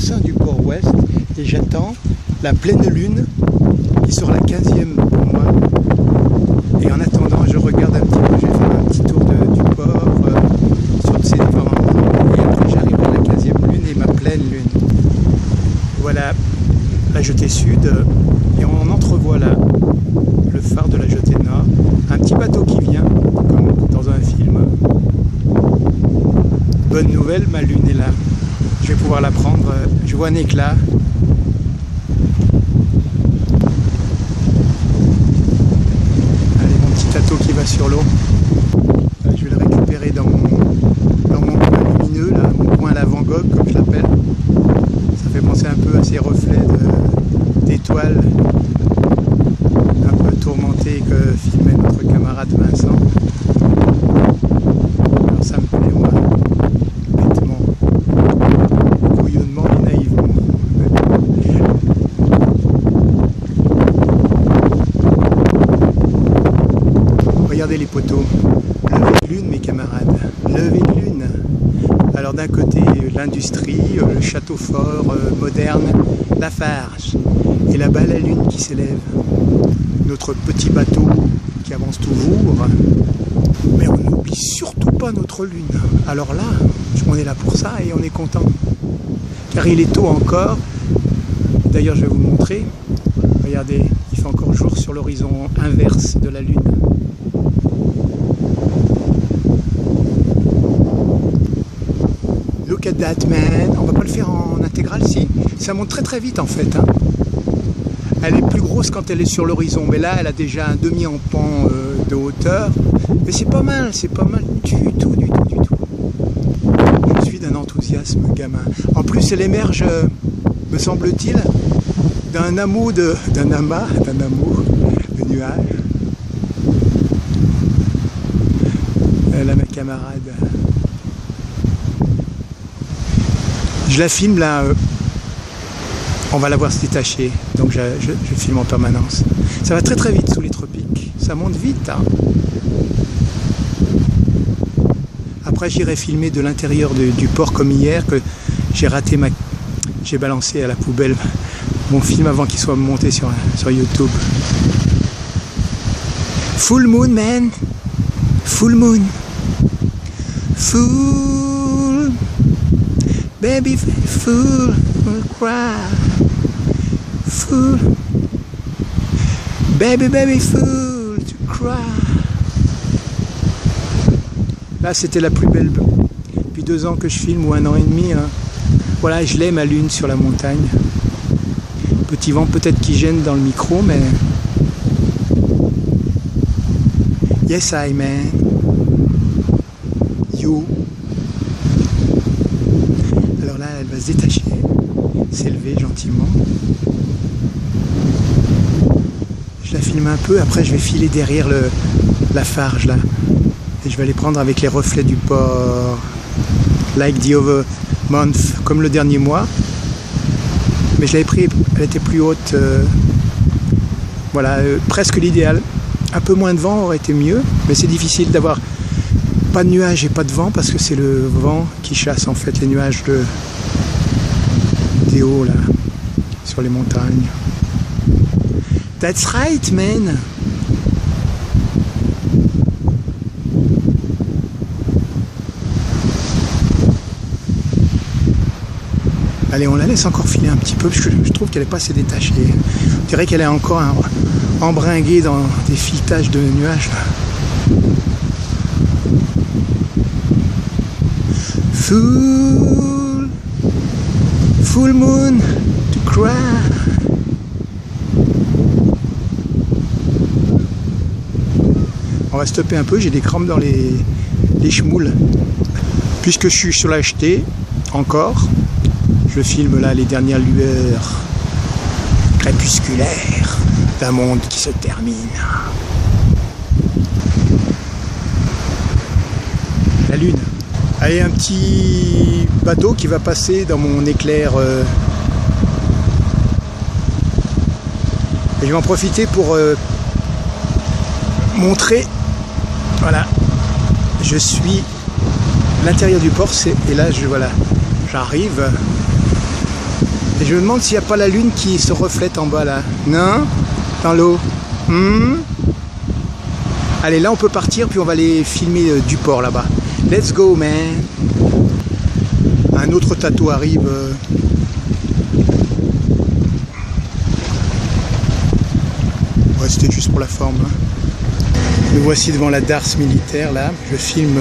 bassin du port ouest et j'attends la pleine lune qui sera la 15e pour moi. Et en attendant, je regarde un petit peu, je vais faire un petit tour du port sur ces différents endroits. Et après, j'arrive à la 15e lune et ma pleine lune. Voilà la jetée sud et on entrevoit là le phare de la jetée nord. Un petit bateau qui vient, comme dans un film. Bonne nouvelle, ma lune est là. Je vais pouvoir la prendre. Je vois un éclat. Allez, mon petit bateau qui va sur l'eau. Je vais le récupérer dans mon coin lumineux, là, mon coin à la Van Gogh, comme je l'appelle. Ça fait penser un peu à ces reflets d'étoiles un peu tourmentés que filmait notre camarade Vincent. Alors ça me plaît, moi, bêtement, couillonnement et naïvement. Regardez les poteaux. Lever de lune, mes camarades. Lever de lune. Alors d'un côté, l'industrie, le château fort moderne, Lafarge. Et là-bas, la lune qui s'élève. Notre petit bateau qui avance toujours. Mais on n'oublie surtout pas notre lune. Alors là, on est là pour ça et on est content. Car il est tôt encore. D'ailleurs, je vais vous montrer. Regardez, il fait encore jour sur l'horizon inverse de la lune. Look at that, man. On va pas le faire en intégrale, si. Ça monte très très vite en fait. Hein. Elle est plus grosse quand elle est sur l'horizon, mais là elle a déjà un demi-empan de hauteur. Mais c'est pas mal du tout. Je suis d'un enthousiasme gamin. En plus elle émerge, me semble-t-il, d'un amas de nuages. Là ma camarade. Je la filme là. On va la voir se détacher, donc je filme en permanence. Ça va très très vite sous les tropiques, ça monte vite. Hein. Après j'irai filmer de l'intérieur du port comme hier, que j'ai raté j'ai balancé à la poubelle mon film avant qu'il soit monté sur YouTube. Full moon, man. Full moon. Full. Baby, full. Cry. Fool, baby, fool to cry. Là, c'était la plus belle. Depuis 2 ans que je filme, ou 1 an et demi. Hein. Voilà, je l'ai ma lune sur la montagne. Petit vent peut-être qui gêne dans le micro, mais. Yes, I man. You. Alors là, elle va se détacher. S'élever gentiment. Je la filme un peu, après je vais filer derrière la farge là. Et je vais aller prendre avec les reflets du port. Like the other month, comme le dernier mois. Mais je l'avais pris, elle était plus haute. Voilà, presque l'idéal. Un peu moins de vent aurait été mieux, mais c'est difficile d'avoir pas de nuages et pas de vent parce que c'est le vent qui chasse en fait les nuages des hauts là, sur les montagnes. That's right, man. Allez, on la laisse encore filer un petit peu parce que je trouve qu'elle n'est pas assez détachée. Je dirais qu'elle est encore embringuée dans des filetages de nuages. Full moon to cry. On va stopper un peu, j'ai des crampes dans les chemoules. Puisque je suis sur la jetée, encore, je filme là les dernières lueurs crépusculaires d'un monde qui se termine. La lune. Allez, un petit bateau qui va passer dans mon éclair. Et je vais en profiter pour montrer. Voilà, je suis à l'intérieur du port et là voilà, j'arrive Et je me demande s'il n'y a pas la lune qui se reflète en bas là. Non? Dans l'eau. Allez, là on peut partir, puis on va aller filmer du port là-bas. Let's go, man. Un autre tatou arrive. Ouais, c'était juste pour la forme. Hein. Nous voici devant la darse militaire là. Je filme.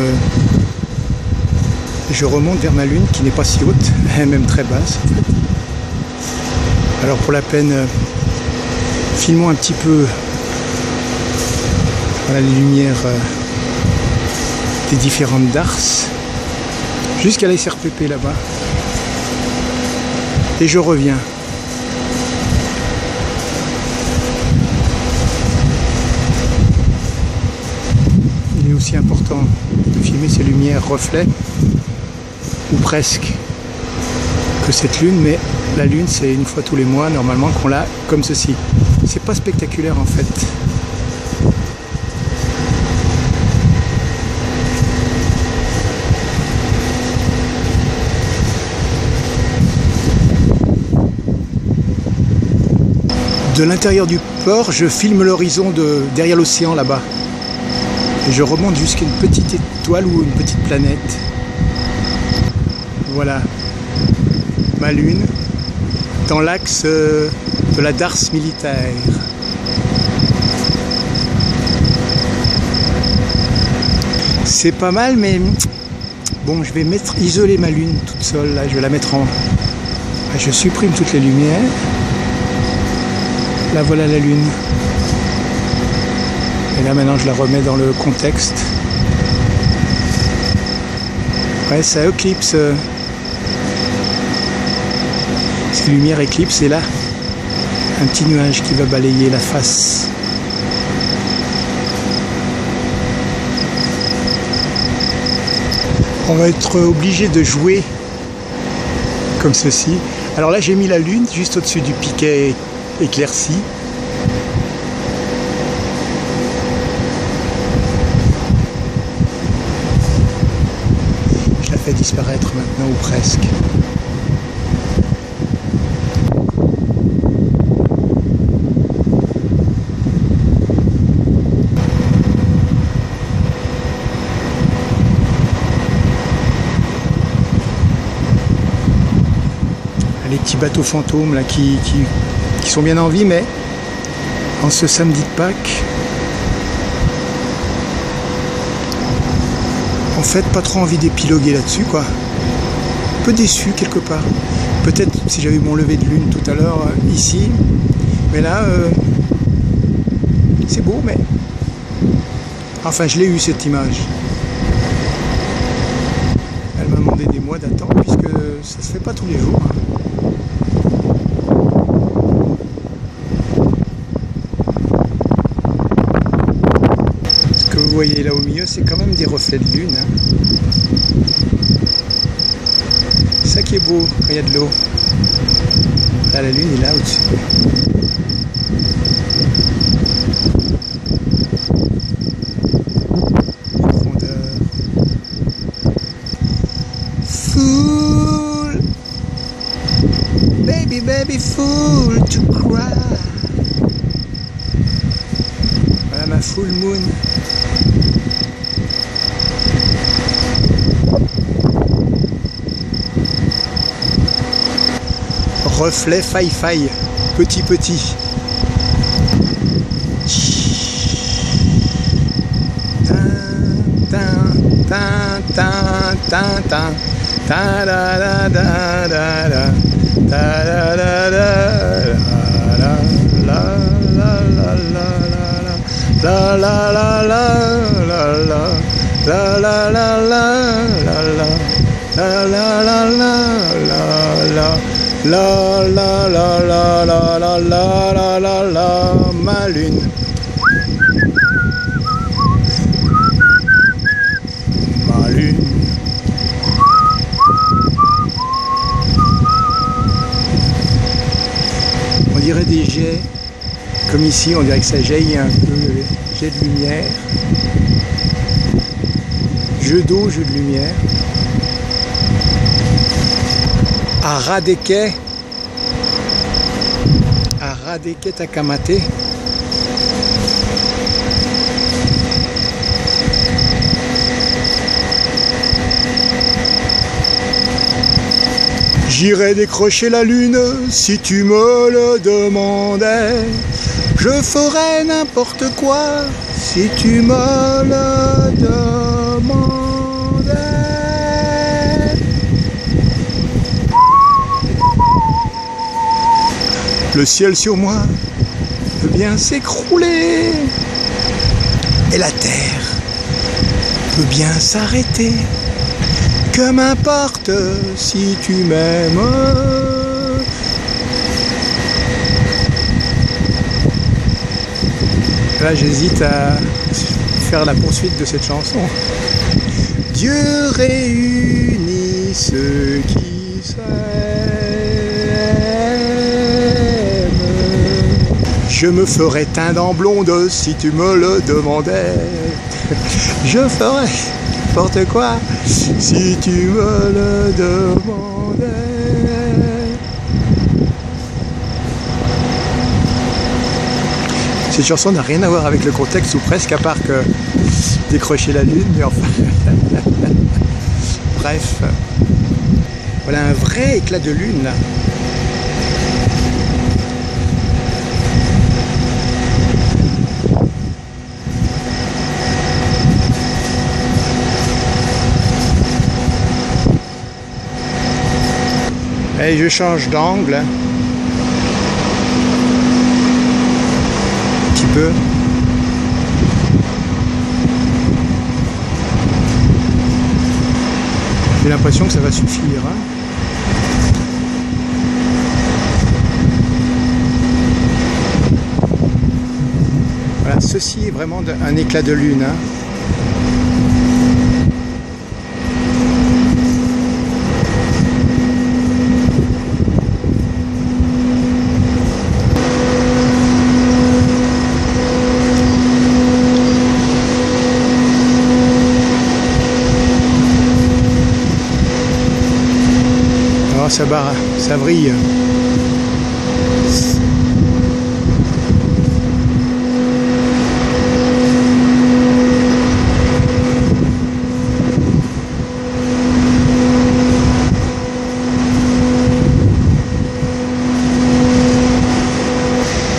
Je remonte vers ma lune qui n'est pas si haute, même très basse en fait. Alors pour la peine, filmons un petit peu voilà, les lumières des différentes darses jusqu'à la SRPP là-bas. Et je reviens. Il est aussi important de filmer ces lumières reflets, ou presque, que cette lune, mais la lune c'est une fois tous les mois normalement qu'on l'a comme ceci. C'est pas spectaculaire en fait. De l'intérieur du port, je filme l'horizon derrière l'océan là-bas. Et je remonte jusqu'à une petite étoile ou une petite planète. Voilà, ma lune, dans l'axe de la darse militaire. C'est pas mal, mais bon, je vais isoler ma lune toute seule, là, je vais la mettre en... Je supprime toutes les lumières. Là, voilà la lune. Et là, maintenant, je la remets dans le contexte. Ouais, ça éclipse... Cette lumière éclipse, et là, un petit nuage qui va balayer la face. On va être obligé de jouer comme ceci. Alors là, j'ai mis la lune juste au-dessus du piquet éclairci. Je la fais disparaître maintenant, ou presque. Les petits bateaux fantômes là qui sont bien en vie, mais en ce samedi de Pâques, en fait pas trop envie d'épiloguer là-dessus quoi. Un peu déçu quelque part. Peut-être si j'avais eu mon lever de lune tout à l'heure ici, mais là c'est beau, mais enfin je l'ai eu cette image. Elle m'a demandé des mois d'attente puisque ça se fait pas tous les jours. Ce que vous voyez là au milieu, c'est quand même des reflets de lune. Hein. C'est ça qui est beau quand il y a de l'eau. Là, la lune est là au-dessus. Profondeur. Fool, baby, baby, fool to cry. Voilà ma full moon. Reflet faille, petit. Ma lune. Ma lune. On dirait des jets, comme ici, on dirait que ça jaillit un peu, jet de lumière. Jeu d'eau, jeu de lumière. À ras des quais, Radeke Takamate. J'irai décrocher la lune si tu me le demandais. Je ferai n'importe quoi si tu me le demandais. Le ciel sur moi peut bien s'écrouler et la terre peut bien s'arrêter. Que m'importe si tu m'aimes. Là j'hésite à faire la poursuite de cette chanson. Dieu réunit ceux qui s'aiment. Je me ferais teindre en blonde si tu me le demandais. Je ferais n'importe quoi si tu me le demandais. Cette chanson n'a rien à voir avec le contexte, ou presque, à part que décrocher la lune, mais enfin. Bref, voilà un vrai éclat de lune là. Et je change d'angle un petit peu. J'ai l'impression que ça va suffire. Voilà, ceci est vraiment un éclat de lune. Ça brille.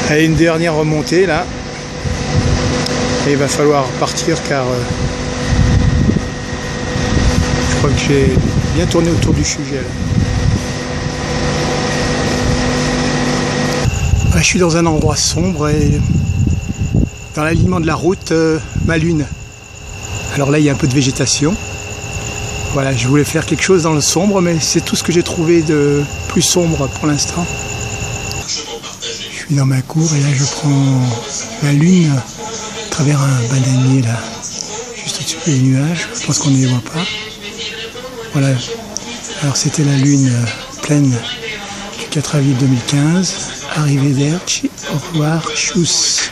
Allez, une dernière remontée là. Et il va falloir partir car je crois que j'ai bien tourné autour du sujet là. Je suis dans un endroit sombre et dans l'alignement de la route, ma lune. Alors là, il y a un peu de végétation. Voilà, je voulais faire quelque chose dans le sombre, mais c'est tout ce que j'ai trouvé de plus sombre pour l'instant. Je suis dans ma cour et là, je prends la lune à travers un bananier là, juste au-dessus des nuages. Je pense qu'on ne les voit pas. Voilà. Alors c'était la lune pleine du 4 avril 2015. Arrivederci, au revoir, tchuss.